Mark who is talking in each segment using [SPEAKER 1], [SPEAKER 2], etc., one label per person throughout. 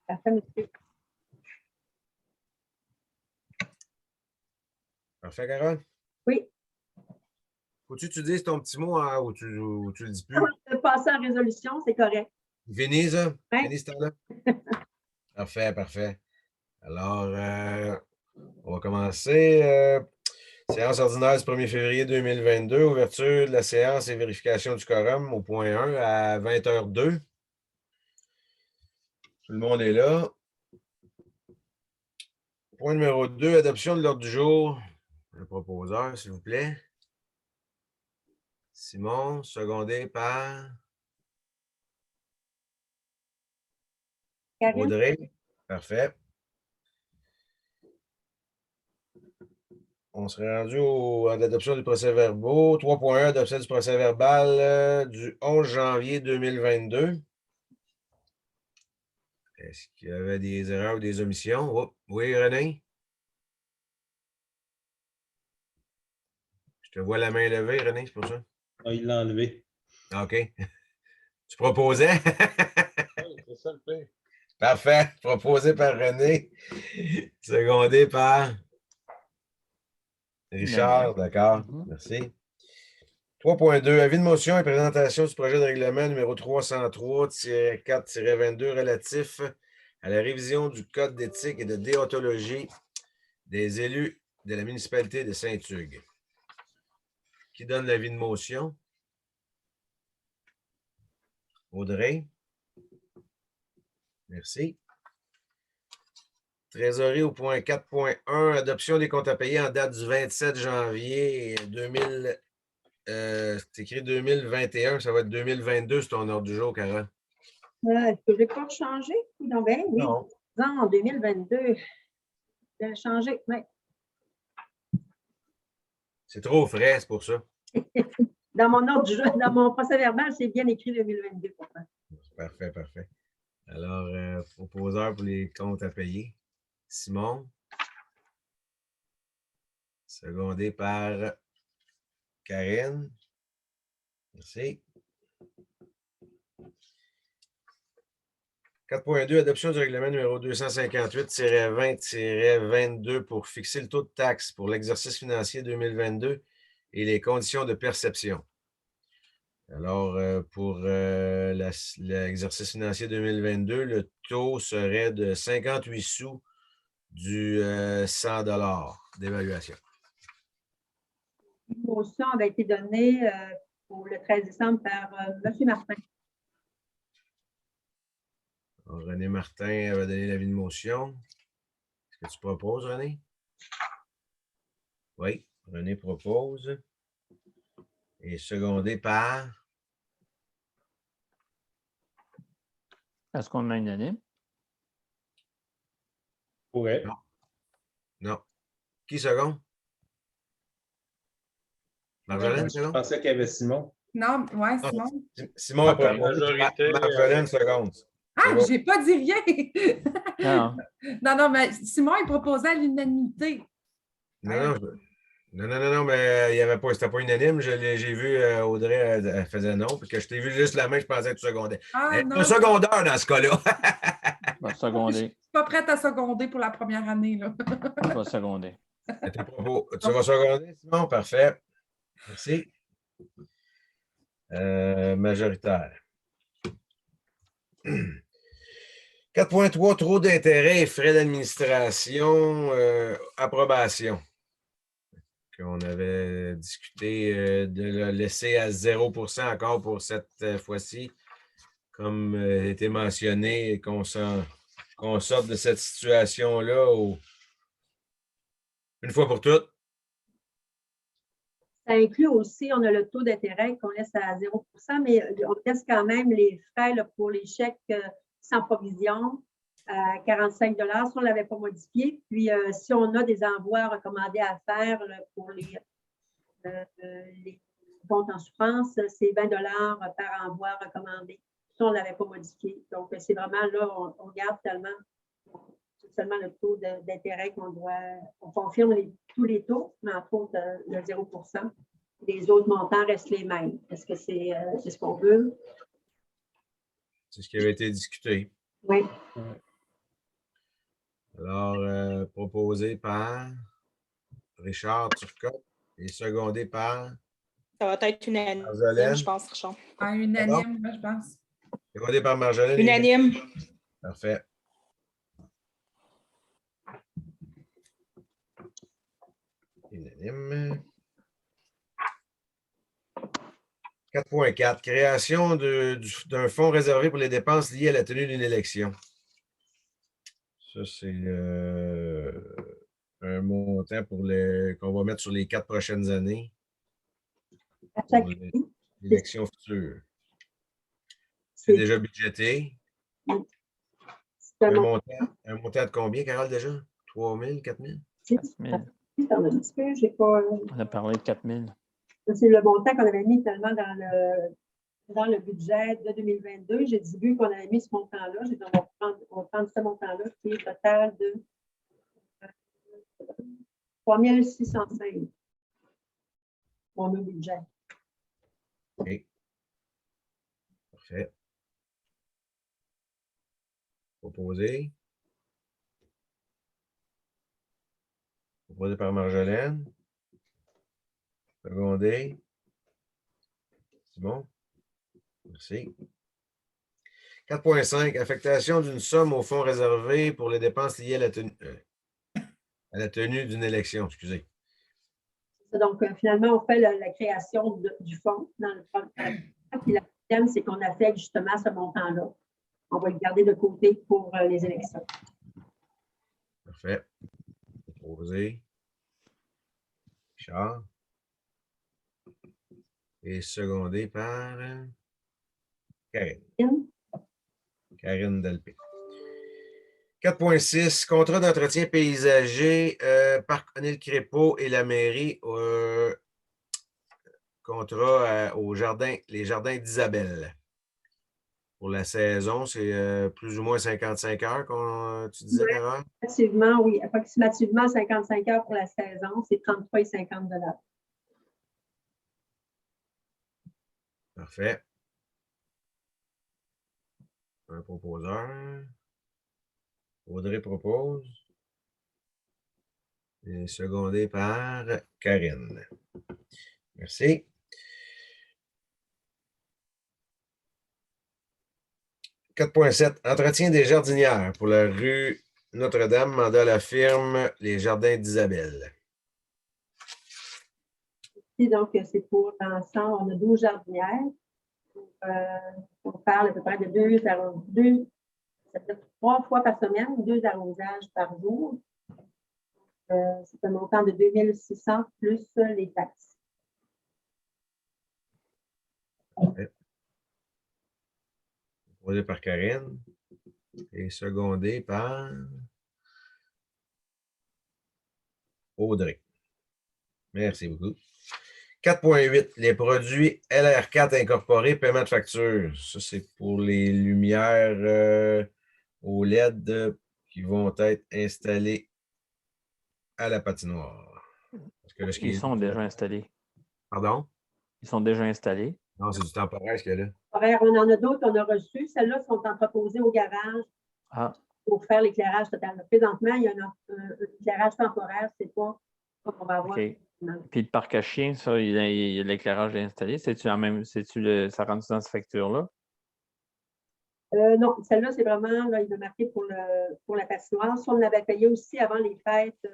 [SPEAKER 1] Parfait, monsieur.
[SPEAKER 2] Parfait, Carole?
[SPEAKER 1] Oui.
[SPEAKER 2] Faut-tu que tu dises ton petit mot ou tu le dis plus?
[SPEAKER 1] De passer en résolution, c'est correct.
[SPEAKER 2] Fini, ça?
[SPEAKER 1] Ouais.
[SPEAKER 2] Fini ce temps-là? Parfait, parfait. Alors, on va commencer. Séance ordinaire du 1er février 2022. Ouverture de la séance et vérification du quorum au point 1 à 20h02. Tout le monde est là. Point numéro 2, adoption de l'ordre du jour. Le proposeur, s'il vous plaît. Simon, secondé par
[SPEAKER 1] Karine?
[SPEAKER 2] Audrey. Parfait. On serait rendu à l'adoption du procès-verbal. 3.1, adoption du procès-verbal du 11 janvier 2022. Est-ce qu'il y avait des erreurs ou des omissions? Oh, oui, René? Je te vois la main levée, René, c'est pour ça?
[SPEAKER 3] Ah, il l'a enlevé.
[SPEAKER 2] OK. Tu proposais?
[SPEAKER 3] Oui, c'est ça le pire.
[SPEAKER 2] Parfait. Proposé par René. Secondé par Richard. D'accord. Merci. 3.2. Avis de motion et présentation du projet de règlement numéro 303-4-22 relatif à la révision du Code d'éthique et de déontologie des élus de la municipalité de Saint-Hugues. Qui donne l'avis de motion? Audrey? Merci. Trésorerie au point 4.1, adoption des comptes à payer en date du 27 janvier 2000. C'est écrit 2021, ça va être 2022, c'est ton ordre du jour, Carole.
[SPEAKER 1] Est-ce que je n'ai pas changé? Non, ben oui.
[SPEAKER 2] Non.
[SPEAKER 1] Non, en 2022. J'ai changé, oui.
[SPEAKER 2] C'est trop frais, c'est pour ça.
[SPEAKER 1] Dans mon ordre du jour, dans mon procès-verbal, c'est bien écrit 2022 pourtant.
[SPEAKER 2] Parfait, parfait. Alors, proposeur pour les comptes à payer. Simon. Secondé par Karine. Merci. 4.2, adoption du règlement numéro 258-20-22 pour fixer le taux de taxe pour l'exercice financier 2022 et les conditions de perception. Alors, pour l'exercice financier 2022, le taux serait de 58 sous du 100 $ d'évaluation.
[SPEAKER 1] Une motion avait été donnée pour le 13 décembre par M. Martin.
[SPEAKER 2] Alors, René Martin avait donné l'avis de motion. Est-ce que tu proposes, René? Oui, René propose. Et secondé par?
[SPEAKER 4] Est-ce qu'on a unanime?
[SPEAKER 3] Pourrait.
[SPEAKER 2] Non. Non. Qui seconde? Marjolaine,
[SPEAKER 3] Je
[SPEAKER 2] seconde?
[SPEAKER 3] pensais qu'il y avait Simon.
[SPEAKER 5] Non, ouais,
[SPEAKER 2] Non,
[SPEAKER 5] Simon.
[SPEAKER 2] Simon a
[SPEAKER 3] Par
[SPEAKER 2] proposé.
[SPEAKER 3] majorité,
[SPEAKER 2] Marjolaine, seconde.
[SPEAKER 5] Ah, j'ai pas dit rien!
[SPEAKER 4] Non.
[SPEAKER 5] Non, non, mais Simon, il proposait à l'unanimité.
[SPEAKER 2] Non, mais il y avait pas, c'était pas unanime. J'ai vu Audrey, elle faisait non, puis que je t'ai vu juste la main, je pensais que tu secondais.
[SPEAKER 5] Ah, non.
[SPEAKER 2] Un secondeur dans ce cas-là.
[SPEAKER 4] Je vais seconder.
[SPEAKER 5] Je suis pas prête à seconder pour la première année, là.
[SPEAKER 4] Je vais seconder.
[SPEAKER 2] Tu vas seconder, Simon? Parfait. Merci. Majoritaire. 4.3, trop d'intérêts et frais d'administration, approbation. On avait discuté de le laisser à 0% encore pour cette fois-ci. Comme été mentionné, qu'on sorte de cette situation-là une fois pour toutes.
[SPEAKER 1] Ça inclut aussi, on a le taux d'intérêt qu'on laisse à 0%, mais on laisse quand même les frais là, pour les chèques sans provision à 45 $ si on ne l'avait pas modifié. Puis, si on a des envois recommandés à faire là, pour les comptes en souffrance, c'est 20 $ par envoi recommandé. Si on ne l'avait pas modifié. Donc, c'est vraiment là, on garde seulement le taux d'intérêt qu'on doit. On confirme tous les taux, mais entre autres le 0%. Les autres montants restent les mêmes. Est-ce que c'est ce qu'on veut?
[SPEAKER 2] C'est ce qui avait été discuté.
[SPEAKER 1] Oui.
[SPEAKER 2] Alors, proposé par Richard Turcotte et secondé par
[SPEAKER 6] Ça va être unanime,
[SPEAKER 2] Marjolaine.
[SPEAKER 6] je pense, Richard.
[SPEAKER 5] Ouais, unanime, là, je pense.
[SPEAKER 2] Secondé par Marjolaine.
[SPEAKER 6] Unanime.
[SPEAKER 2] Parfait. Unanime. 4.4. Création d'un fonds réservé pour les dépenses liées à la tenue d'une élection. Ça, c'est un montant qu'on va mettre sur les 4 prochaines années
[SPEAKER 1] À
[SPEAKER 2] pour
[SPEAKER 1] chaque
[SPEAKER 2] l'élection future. C'est
[SPEAKER 1] c'est
[SPEAKER 2] déjà budgété.
[SPEAKER 1] c'est
[SPEAKER 2] Un montant de combien, Carole, déjà? 3 000, 4 000?
[SPEAKER 4] 000.
[SPEAKER 1] Dans un petit peu, j'ai pas.
[SPEAKER 4] On a parlé de 4 000.
[SPEAKER 1] C'est le montant qu'on avait mis tellement dans le budget de 2022. J'ai dit, vu qu'on avait mis ce montant-là, j'ai dit, on va prendre ce montant-là qui est total de 3 605 pour nos budgets.
[SPEAKER 2] OK. Parfait. Proposé. Proposé par Marjolaine. Secondé. C'est bon? Merci. 4.5. Affectation d'une somme au fonds réservé pour les dépenses liées à la tenue d'une élection. Excusez.
[SPEAKER 1] Donc, finalement, on fait la création du fonds dans le programme. Puis la deuxième, c'est qu'on affecte justement ce montant-là. On va le garder de côté pour les élections.
[SPEAKER 2] Parfait. Proposé. Richard. Et secondé par Karine. Karine Delpé. 4.6. Contrat d'entretien paysager, Parc O'Neill Crépeau et la mairie. Contrat les jardins d'Isabelle. Pour la saison, c'est plus ou moins 55 heures, tu disais, Carole?
[SPEAKER 1] Approximativement, oui. Approximativement 55 heures pour la saison. C'est 33 et 50 $.
[SPEAKER 2] Parfait. Un proposeur. Audrey propose. Et secondé par Karine. Merci. 4.7. Entretien des jardinières pour la rue Notre-Dame, mandat à la firme Les Jardins d'Isabelle.
[SPEAKER 1] Donc, c'est pour l'ensemble, on a 12 jardinières. On parle à peu près de ça fait 3 fois par semaine, 2 arrosages par jour. C'est un montant de 2 600 plus les taxes.
[SPEAKER 2] Proposé par Karine et secondé par Audrey. Merci beaucoup. 4.8. Les produits LR4 incorporés, paiement de facture. Ça, c'est pour les lumières au LED qui vont être installées à la patinoire. Parce que là,
[SPEAKER 4] Ils sont déjà installés.
[SPEAKER 2] Pardon?
[SPEAKER 4] Ils sont déjà installés.
[SPEAKER 2] Non, c'est du temporaire, ce qu'il y a là.
[SPEAKER 1] On en a d'autres qu'on a reçus. Celles-là sont entreposées au garage pour faire l'éclairage total. Présentement, il y a un éclairage temporaire. C'est pas ce qu'on va avoir.
[SPEAKER 4] OK. Puis le parc à chiens, ça, il y a l'éclairage installé. C'est-tu ça rentre dans cette facture-là?
[SPEAKER 1] Non, celle-là, c'est vraiment, là, il est marqué pour la patinoire. Si on l'avait payé aussi avant les fêtes,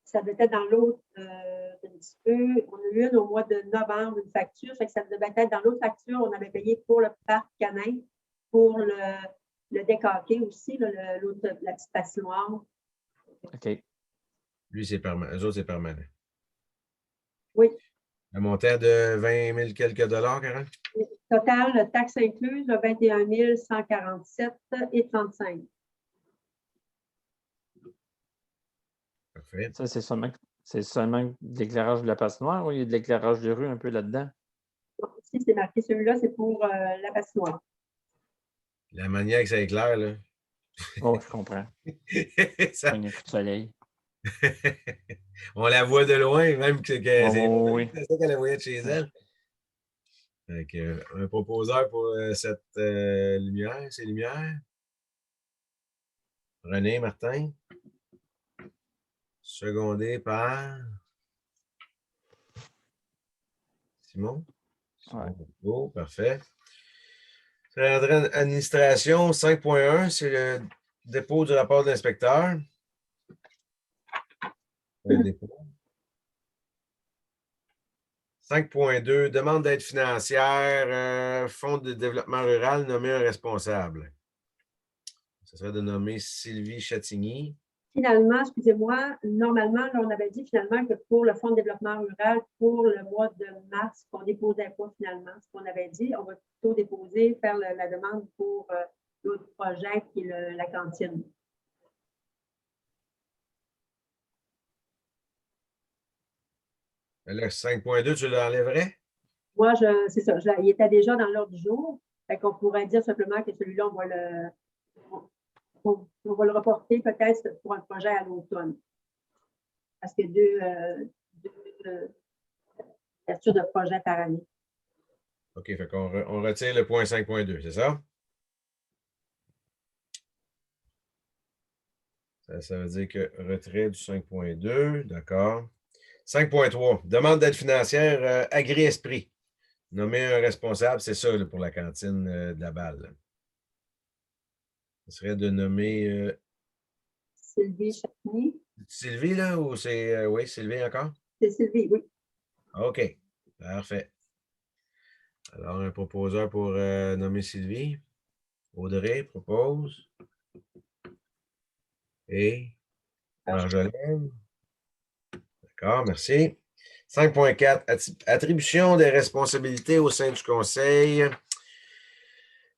[SPEAKER 1] ça devait être dans l'autre un petit peu. On a eu une au mois de novembre, une facture. Fait que ça devait être dans l'autre facture. On avait payé pour le parc canin, pour le décaqué aussi, la petite patinoire.
[SPEAKER 4] OK.
[SPEAKER 2] Lui, c'est permanent. Eux autres, c'est permanent.
[SPEAKER 1] Oui.
[SPEAKER 2] Un montant de 20 000 quelques dollars, Carole?
[SPEAKER 1] Total, taxe incluse, 21 147 et 35.
[SPEAKER 2] Parfait.
[SPEAKER 4] Ça, c'est seulement de l'éclairage de la patinoire ou il y a de l'éclairage de rue un peu là-dedans?
[SPEAKER 1] Ici, c'est marqué celui-là, c'est pour la patinoire.
[SPEAKER 2] La manière que ça éclaire, là.
[SPEAKER 4] Oh, je comprends.
[SPEAKER 2] Ça...
[SPEAKER 4] Un coup de soleil.
[SPEAKER 2] On la voit de loin, même que
[SPEAKER 4] oui.
[SPEAKER 2] c'est ça qu'elle la voyait de chez elle. Donc, un proposeur pour cette lumière, ces lumières. René, Martin. secondé par Simon.
[SPEAKER 4] Ouais.
[SPEAKER 2] Oh, parfait. Administration 5.1, c'est le dépôt du rapport de l'inspecteur. Un dépôt. 5.2, demande d'aide financière, Fonds de développement rural, nommer un responsable. Ce serait de nommer Sylvie Chatigny.
[SPEAKER 1] Finalement, excusez-moi, normalement, là, on avait dit finalement que pour le Fonds de développement rural, pour le mois de mars, qu'on ne déposait pas finalement, ce qu'on avait dit, on va plutôt déposer, faire la demande pour l'autre projet qui est la cantine.
[SPEAKER 2] Le 5.2, tu l'enlèverais?
[SPEAKER 1] Moi, c'est ça, il était déjà dans l'ordre du jour. Fait qu'on pourrait dire simplement que celui-là, on va le reporter peut-être pour un projet à l'automne. Parce que deux ouvertures de projet par année.
[SPEAKER 2] OK, fait qu'on on retire le point 5.2, c'est ça? Ça veut dire que retrait du 5.2, d'accord. 5.3, demande d'aide financière Agri-Esprit. Nommer un responsable, c'est ça là, pour la cantine de la balle. Ce serait de nommer
[SPEAKER 1] Sylvie Chapny.
[SPEAKER 2] Sylvie, là, ou c'est. Oui, Sylvie encore?
[SPEAKER 1] C'est Sylvie, oui.
[SPEAKER 2] OK, parfait. Alors, un proposeur pour nommer Sylvie. Audrey propose. Et Marjolaine. D'accord, merci. 5.4, attribution des responsabilités au sein du conseil.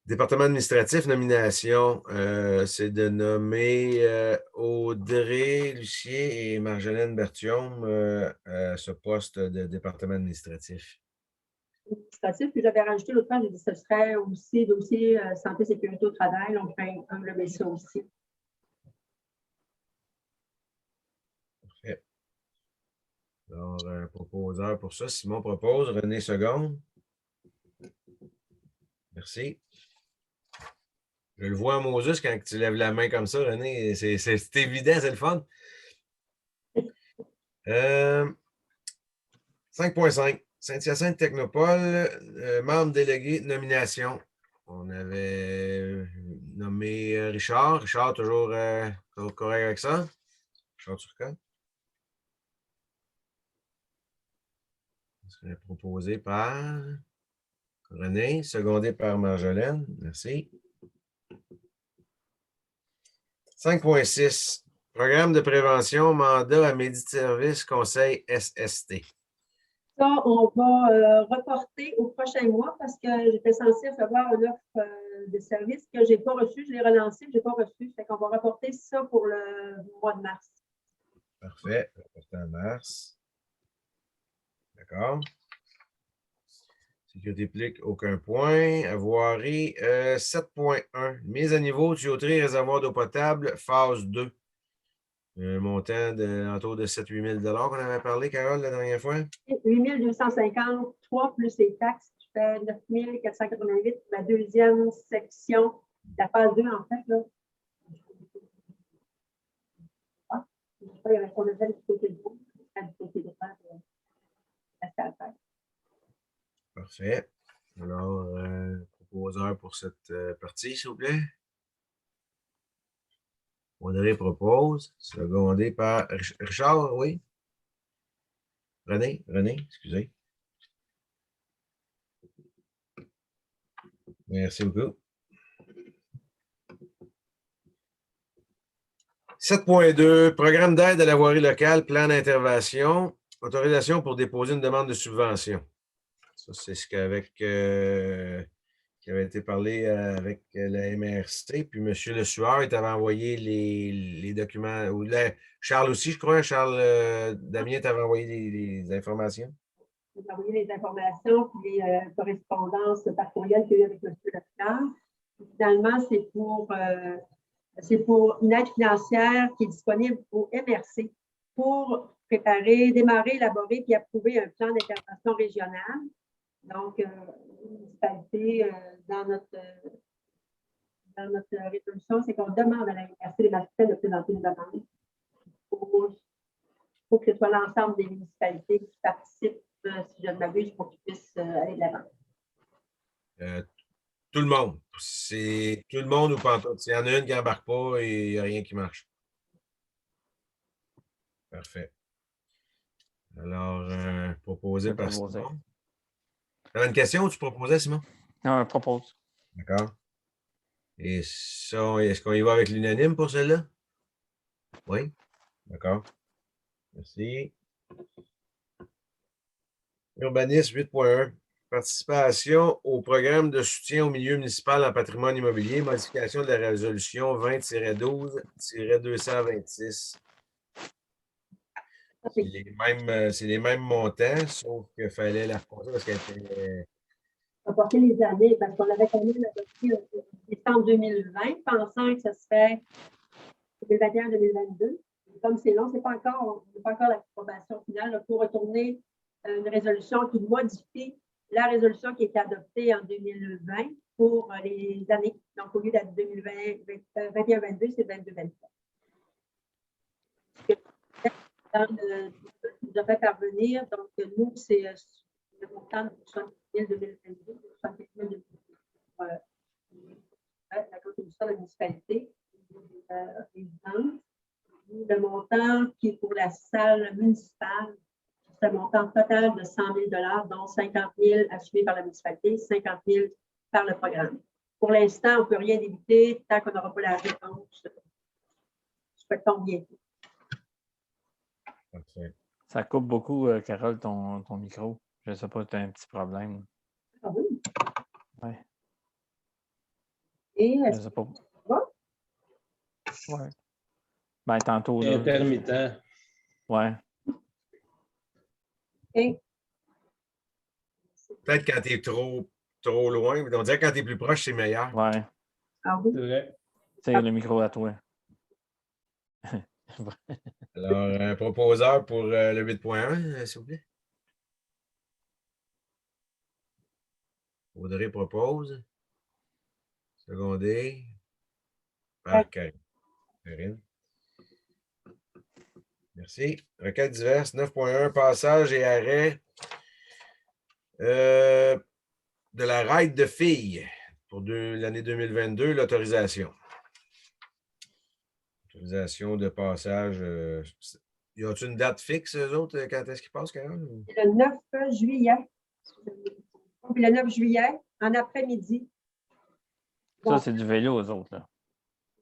[SPEAKER 2] Département administratif, nomination, c'est de nommer Audrey Lucier et Marjolaine Berthiaume à ce poste de département administratif.
[SPEAKER 1] Administratif, puis j'avais rajouté l'autre fois, j'ai dit que ce serait aussi dossier santé, sécurité au travail, on peut englober ça aussi.
[SPEAKER 2] Parfait. Alors, un proposeur pour ça. Simon propose. René seconde. Merci. Je le vois à Moses quand tu lèves la main comme ça, René. C'est évident, c'est le fun. 5.5. Saint-Hyacinthe Technopole, membre délégué, nomination. On avait nommé Richard. Richard, toujours correct avec ça? Richard Turcotte. Ce serait proposé par René, secondé par Marjolaine. Merci. 5.6. Programme de prévention, mandat à Médiservice, Conseil SST.
[SPEAKER 1] Ça, on va reporter au prochain mois parce que j'étais censée recevoir une offre de service que je n'ai pas reçue. Je l'ai relancée, je n'ai pas reçue. Fait qu'on va reporter ça pour le mois de mars.
[SPEAKER 2] Parfait. Reporté en mars. D'accord. Sécurité publique, aucun point. Avoirie, 7.1. Mise à niveau, tuyauterie, réservoir d'eau potable, phase 2. Un montant autour de 7 000 à 8 000 qu'on avait parlé, Carole, la dernière fois.
[SPEAKER 1] 8 253 plus les taxes, qui fait 9 488. La deuxième section, la phase 2, en fait. Là. Ah, je ne sais pas, il y avait son level du côté de gauche, du côté droit.
[SPEAKER 2] Parfait. Alors, proposeur pour cette partie, s'il vous plaît. Audrey propose, secondé par Richard, oui. René, excusez. Merci beaucoup. 7.2, programme d'aide à la voirie locale, plan d'intervention, autorisation pour déposer une demande de subvention. Ça, c'est ce qui avait été parlé avec la MRC. Puis M. Le Sueur, il t'avait envoyé les documents. Ou Charles aussi, je crois. Charles Damien t'avait envoyé les informations.
[SPEAKER 1] J'ai envoyé les informations puis les correspondances par courriel qu'il y a eu avec M. Leclerc. Finalement, c'est pour une aide financière qui est disponible au MRC pour démarrer, élaborer puis approuver un plan d'intervention régionale. Donc, une municipalité dans notre résolution, c'est qu'on demande à la MRC de Massachusetts de présenter une demande pour faut que ce soit l'ensemble des municipalités qui participent, si je ne m'abuse, pour qu'ils puissent aller de l'avant.
[SPEAKER 2] Tout le monde. C'est tout le monde ou pas en tout. S'il y en a une qui n'embarque pas, il n'y a rien qui marche. Parfait. Alors, proposé
[SPEAKER 4] Je
[SPEAKER 2] par
[SPEAKER 4] proposais.
[SPEAKER 2] Simon. Tu avais une question ou tu proposais, Simon?
[SPEAKER 4] Non, je propose.
[SPEAKER 2] D'accord. Et ça, est-ce qu'on y va avec l'unanime pour celle-là? Oui. D'accord. Merci. Urbanisme 8.1. Participation au programme de soutien au milieu municipal en patrimoine immobilier. Modification de la résolution 20-12-226. C'est les mêmes montants, sauf qu'il fallait la reporter parce qu'elle était.
[SPEAKER 1] Apporter les années, parce qu'on avait quand même adopté en décembre 2020, pensant que ce serait 2021-2022. Comme c'est long, c'est pas encore, on n'a pas encore l'approbation finale. Il faut retourner une résolution qui modifie la résolution qui a été adoptée en 2020 pour les années. Donc, au lieu d'être 2021-22, c'est 22-23. Nous a fait parvenir. Donc, nous, c'est le montant de 60 000 2022, 60 000 pour la contribution de la municipalité résidente. Le montant qui est pour la salle municipale, c'est un montant total de 100 000 $, dont 50 000 assumés par la municipalité, 50 000 par le programme. Pour l'instant, on ne peut rien débiter tant qu'on n'aura pas la réponse. Souhaitons bientôt.
[SPEAKER 2] Parfait.
[SPEAKER 4] Ça coupe beaucoup, Carole, ton micro. Je ne sais pas si tu as un petit problème.
[SPEAKER 1] Ah oui.
[SPEAKER 4] Oui.
[SPEAKER 1] Et
[SPEAKER 4] Je ne
[SPEAKER 1] est-ce
[SPEAKER 4] sais pas.
[SPEAKER 1] va?
[SPEAKER 4] Ouais. Ben, tantôt,
[SPEAKER 3] C'est
[SPEAKER 4] là.
[SPEAKER 3] intermittent.
[SPEAKER 4] Ouais.
[SPEAKER 1] que
[SPEAKER 2] Peut-être quand tu es trop loin, mais on dirait que quand tu es plus proche, c'est meilleur.
[SPEAKER 4] Ouais.
[SPEAKER 1] ah oui.
[SPEAKER 3] C'est vrai.
[SPEAKER 4] C'est le micro à toi.
[SPEAKER 2] Alors, un proposeur pour le 8.1, s'il vous plaît. Audrey propose. Secondé. Par Karine. Merci. Requête diverse. 9.1. Passage et arrêt de la ride de filles pour l'année 2022, l'autorisation. Autorisation de passage. Y a-t-il une date fixe, eux autres, quand est-ce qu'ils passent, Carole?
[SPEAKER 1] C'est le 9 juillet. Puis le 9 juillet, en après-midi.
[SPEAKER 4] Ça, c'est du vélo, aux autres, là.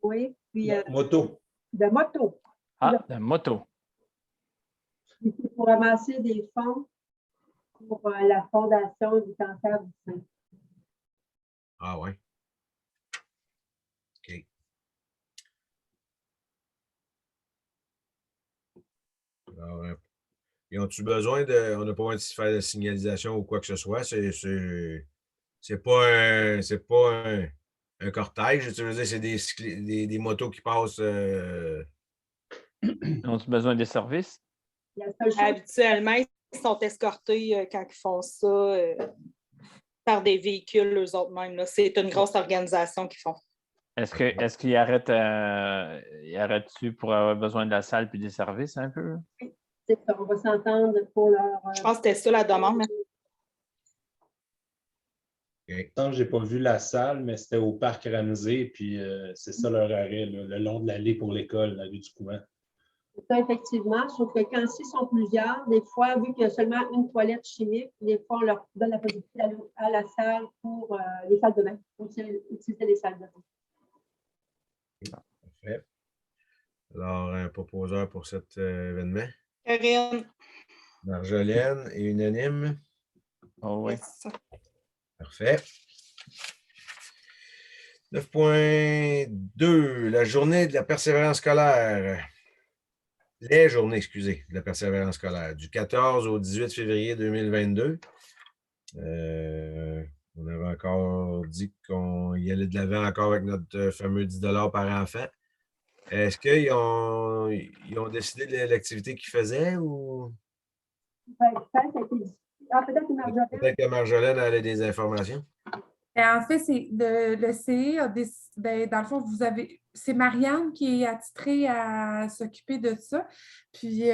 [SPEAKER 1] Oui, puis
[SPEAKER 3] Moto.
[SPEAKER 1] de moto.
[SPEAKER 4] Ah, la moto.
[SPEAKER 1] Puis c'est pour ramasser des fonds pour la Fondation du cancer du sein.
[SPEAKER 2] Ah ouais. OK. Alors, ils ont-tu besoin de. On n'a pas besoin de faire de signalisation ou quoi que ce soit. C'est pas un cortège. Tu veux dire, c'est des motos qui passent.
[SPEAKER 4] Ont-ils besoin des services?
[SPEAKER 1] La seule chose,
[SPEAKER 6] Habituellement, ils sont escortés quand ils font ça par des véhicules eux-mêmes. Là. C'est une grosse organisation qu'ils font.
[SPEAKER 4] Est-ce qu'ils arrêtent-tu pour avoir besoin de la salle puis des services un peu?
[SPEAKER 1] c'est ça, on va s'entendre pour leur.
[SPEAKER 6] Je pense que c'était ça la demande.
[SPEAKER 3] Je n'ai pas vu la salle, mais c'était au parc Ramsey, puis c'est ça leur arrêt, là, le long de l'allée pour l'école, la rue du Couvent.
[SPEAKER 1] C'est ça, effectivement, sauf que quand ils sont plusieurs, des fois, vu qu'il y a seulement une toilette chimique, des fois, on leur donne la possibilité d'aller à la salle pour les salles de bain, pour utiliser les salles de bain.
[SPEAKER 2] Parfait. Alors, un proposeur pour cet événement.
[SPEAKER 6] Karine.
[SPEAKER 2] Marjolaine et unanime.
[SPEAKER 4] Oh oui.
[SPEAKER 6] Yes.
[SPEAKER 2] Parfait. 9.2, la journée de la persévérance scolaire. Les journées, excusez, de la persévérance scolaire, du 14 au 18 février 2022. On avait encore dit qu'on y allait de l'avant encore avec notre fameux 10 $ par enfant. Est-ce qu'ils ont décidé de l'activité qu'ils faisaient ou
[SPEAKER 1] Peut-être que Marjolaine,
[SPEAKER 2] peut-être que Marjolaine avait des informations?
[SPEAKER 5] En fait, le CE a décidé, dans le fond, c'est Marianne qui est attitrée à s'occuper de ça. Puis,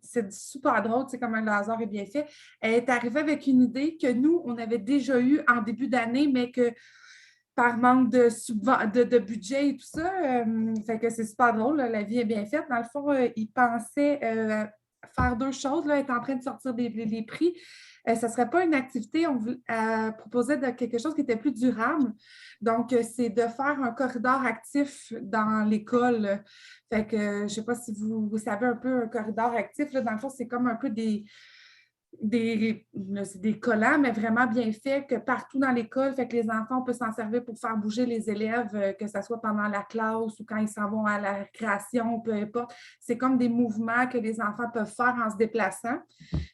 [SPEAKER 5] c'est super drôle, tu sais, comment le hasard est bien fait. Elle est arrivée avec une idée que nous, on avait déjà eue en début d'année, mais que par manque de budget et tout ça, fait que c'est super drôle, là, la vie est bien faite. Dans le fond, ils pensaient faire deux choses, là, être en train de sortir les prix. Ça ne serait pas une activité, on proposait quelque chose qui était plus durable. Donc, c'est de faire un corridor actif dans l'école. Fait que, je ne sais pas si vous savez un peu un corridor actif. Là, dans le fond, c'est comme un peu c'est des collants, mais vraiment bien faits, que partout dans l'école, fait que les enfants peuvent s'en servir pour faire bouger les élèves, que ce soit pendant la classe ou quand ils s'en vont à la récréation, peu importe. C'est comme des mouvements que les enfants peuvent faire en se déplaçant.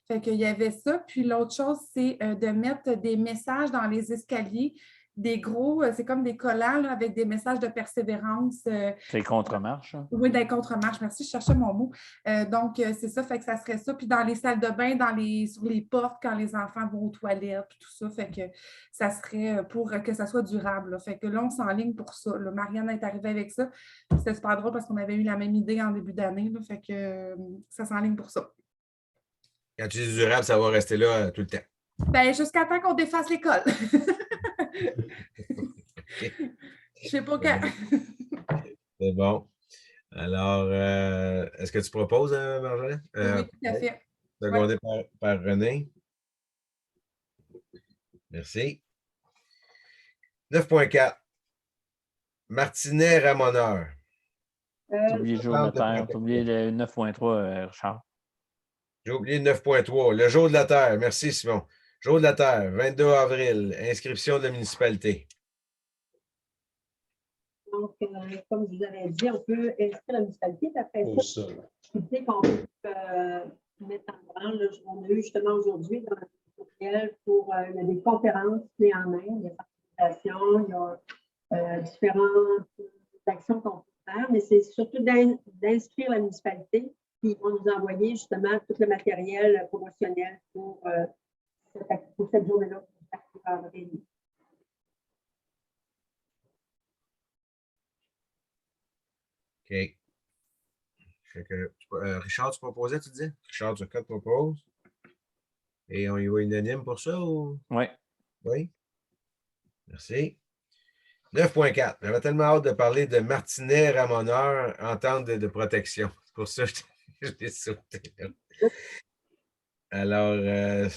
[SPEAKER 5] Fait qu'il y avait ça. Puis l'autre chose, c'est de mettre des messages dans les escaliers, des gros, c'est comme des collants là, avec des messages de persévérance.
[SPEAKER 4] C'est contre-marche. Hein?
[SPEAKER 5] Oui, des contre-marches. Merci, je cherchais mon mot. Donc, c'est ça, fait que ça serait ça. Puis dans les salles de bain, sur les portes, quand les enfants vont aux toilettes, puis tout ça, fait que ça serait pour que ça soit durable. Là. Fait que là, on s'enligne pour ça. Là. Marianne est arrivée avec ça. C'était super drôle parce qu'on avait eu la même idée en début d'année. Là. Fait que ça s'enligne pour ça.
[SPEAKER 2] Quand tu dis durable, ça va rester là tout le temps.
[SPEAKER 5] Ben, jusqu'à temps qu'on défasse l'école. Je sais pas quand.
[SPEAKER 2] C'est bon. Alors, est-ce que tu proposes, Marjolaine?
[SPEAKER 5] Oui, tout à fait.
[SPEAKER 2] Secondé par René. Merci. 9.4. Martinet Ramoneur.
[SPEAKER 4] Tu as oublié le jour de la Terre. Tu as oublié le 9.3, Richard.
[SPEAKER 2] J'ai oublié le 9.3. Le jour de la Terre. Merci, Simon. Jour de la Terre, 22 avril. Inscription de la municipalité.
[SPEAKER 1] Donc, comme je vous avais dit, on peut inscrire la municipalité. Après
[SPEAKER 3] Pour
[SPEAKER 1] ça,
[SPEAKER 3] ça.
[SPEAKER 1] l'idée qu'on peut mettre en branle, là, on a eu justement aujourd'hui dans le courriel pour il y a des conférences clés en main, des sensibilisations, il y a différentes actions qu'on peut faire, mais c'est surtout d'inscrire la municipalité, puis ils vont nous envoyer justement tout le matériel promotionnel pour cette journée-là.
[SPEAKER 2] OK. Richard, tu proposais, tu dis? Richard Turcotte propose. Et on y va unanime pour ça? Ou...
[SPEAKER 4] Oui.
[SPEAKER 2] Oui. Merci. 9.4. J'avais tellement hâte de parler de Martinet Ramoneur, entente de protection. C'est pour ça que je l'ai sauté. Alors,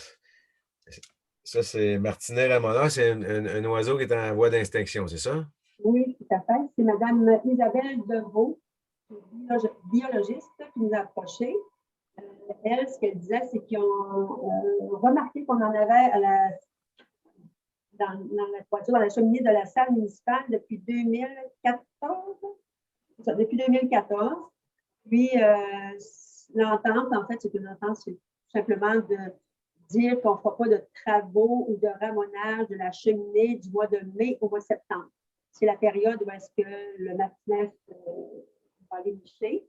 [SPEAKER 2] ça, c'est Martinet Ramoneur, c'est un oiseau qui est en voie d'extinction, c'est ça?
[SPEAKER 1] Oui, tout à fait. C'est Mme Isabelle Deveau, biologiste, qui nous a approchés. Elle, ce qu'elle disait, c'est qu'ils ont remarqué qu'on en avait dans la toiture, dans la cheminée de la salle municipale depuis 2014. Depuis 2014. Puis, l'entente, en fait, c'est une entente, c'est tout simplement de dire qu'on ne fera pas de travaux ou de ramonage de la cheminée du mois de mai au mois de septembre. C'est la période où est-ce que le Martinet va aller nicher.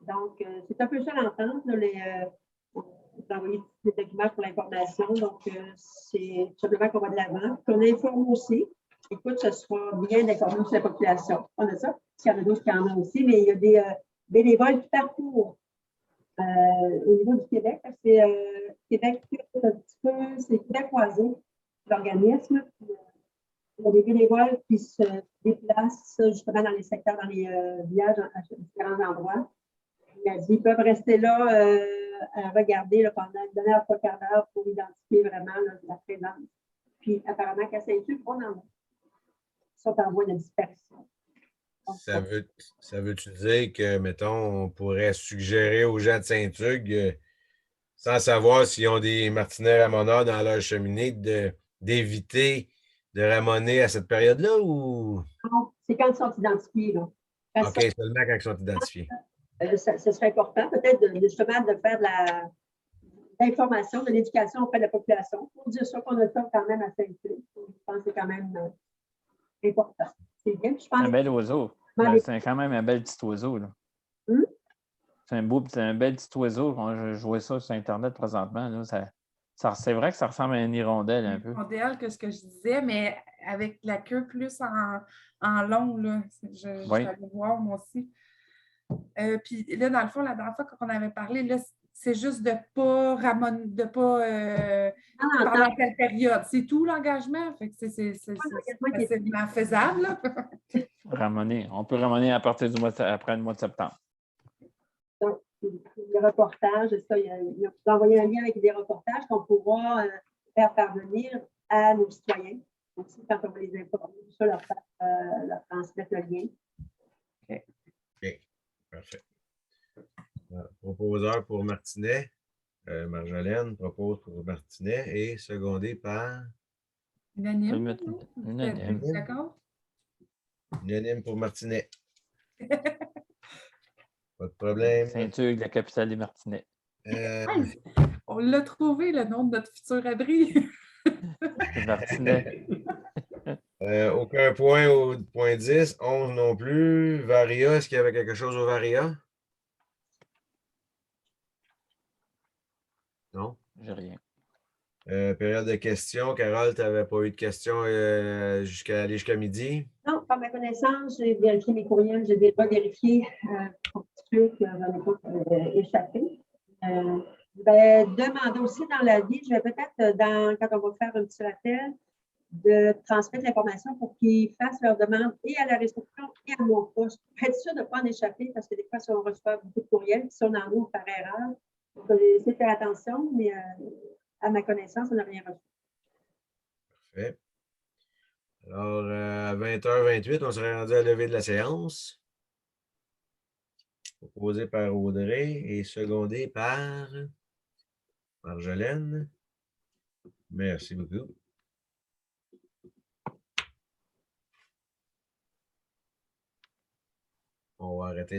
[SPEAKER 1] Donc, c'est un peu ça l'entente. On a envoyé des documents pour l'information. Donc, c'est simplement qu'on va de l'avant. Qu'on informe aussi. Écoute, ce sera bien d'informer sur la population. On a ça. Il y en a d'autres qui en ont aussi, mais il y a des bénévoles qui parcourent au niveau du Québec. C'est Québec, un petit peu, c'est Québec Oiseau, l'organisme. Il y a des bénévoles qui se déplacent justement dans les secteurs, dans les villages, à différents endroits. Il a dit qu'ils peuvent rester là à regarder là, pendant une demi-heure, 3 quarts d'heure pour identifier vraiment là, la présence. Puis apparemment qu'à Saint-Hugues, on en a. Ils sont en voie de disparition. Donc,
[SPEAKER 2] ça veut-tu dire que, mettons, on pourrait suggérer aux gens de Saint-Hugues, sans savoir s'ils ont des martinets ramoneurs dans leur cheminée, d'éviter de ramoner à cette période-là ou?
[SPEAKER 1] Non, c'est quand ils sont identifiés. Là.
[SPEAKER 2] OK, seulement quand ils sont identifiés.
[SPEAKER 1] Ce serait important peut-être justement de faire de l'information, de l'éducation auprès de la population pour dire ça qu'on a ça quand même à Saint-Hugues. Je pense que c'est quand même important. C'est bien. Je pense
[SPEAKER 4] un bel oiseau. C'est quand même un bel petit oiseau. Là. C'est un bel petit oiseau. Je vois ça sur Internet présentement. Là. C'est vrai que ça ressemble à une hirondelle un peu.
[SPEAKER 5] Hirondelle, que ce que je disais, mais avec la queue plus en long, là. Je
[SPEAKER 4] Oui.
[SPEAKER 5] suis allée voir, moi aussi. Puis là, dans le fond, la dernière fois qu'on avait parlé, là, c'est juste de ne pas pendant quelle période. C'est tout l'engagement. Fait que c'est facilement faisable. Là.
[SPEAKER 4] Ramener. On peut ramener à partir du mois après le mois de septembre.
[SPEAKER 1] Donc, les reportages, ça, il a envoyé un lien avec des reportages qu'on pourra faire parvenir à nos citoyens. Donc, quand on va les informer, ça, leur transmettre le lien.
[SPEAKER 2] OK. Parfait. Proposeur pour Martinet. Marjolaine propose pour Martinet et secondé par
[SPEAKER 5] Unanime.
[SPEAKER 4] Unanime.
[SPEAKER 5] D'accord?
[SPEAKER 2] Unanime pour Martinet. Pas de problème.
[SPEAKER 4] Saint-Hugues, la capitale des Martinets.
[SPEAKER 5] On l'a trouvé, le nom de notre futur abri.
[SPEAKER 4] Martinet.
[SPEAKER 2] Aucun point au point 10. 11 non plus. Varia, est-ce qu'il y avait quelque chose au Varia? Non?
[SPEAKER 4] J'ai rien.
[SPEAKER 2] Période de questions. Carole, tu n'avais pas eu de questions jusqu'à midi?
[SPEAKER 1] Non, par ma connaissance, j'ai vérifié mes courriels, j'ai déjà vérifié pour être sûr que j'en ai pas échappé. Demander aussi dans la vie, je vais peut-être, quand on va faire un petit rappel, de transmettre l'information pour qu'ils fassent leur demande et à la restriction et à mon poste. Pour être sûr de ne pas en échapper, parce que des fois, si on reçoit beaucoup de courriels, si on en ouvre par erreur, donc j'ai essayé de faire attention, mais à ma connaissance, on n'a rien reçu.
[SPEAKER 2] Parfait. Alors, à 20h28, on serait rendu à la levée de la séance. Proposé par Audrey et secondé par Marjolaine. Merci beaucoup. On va arrêter.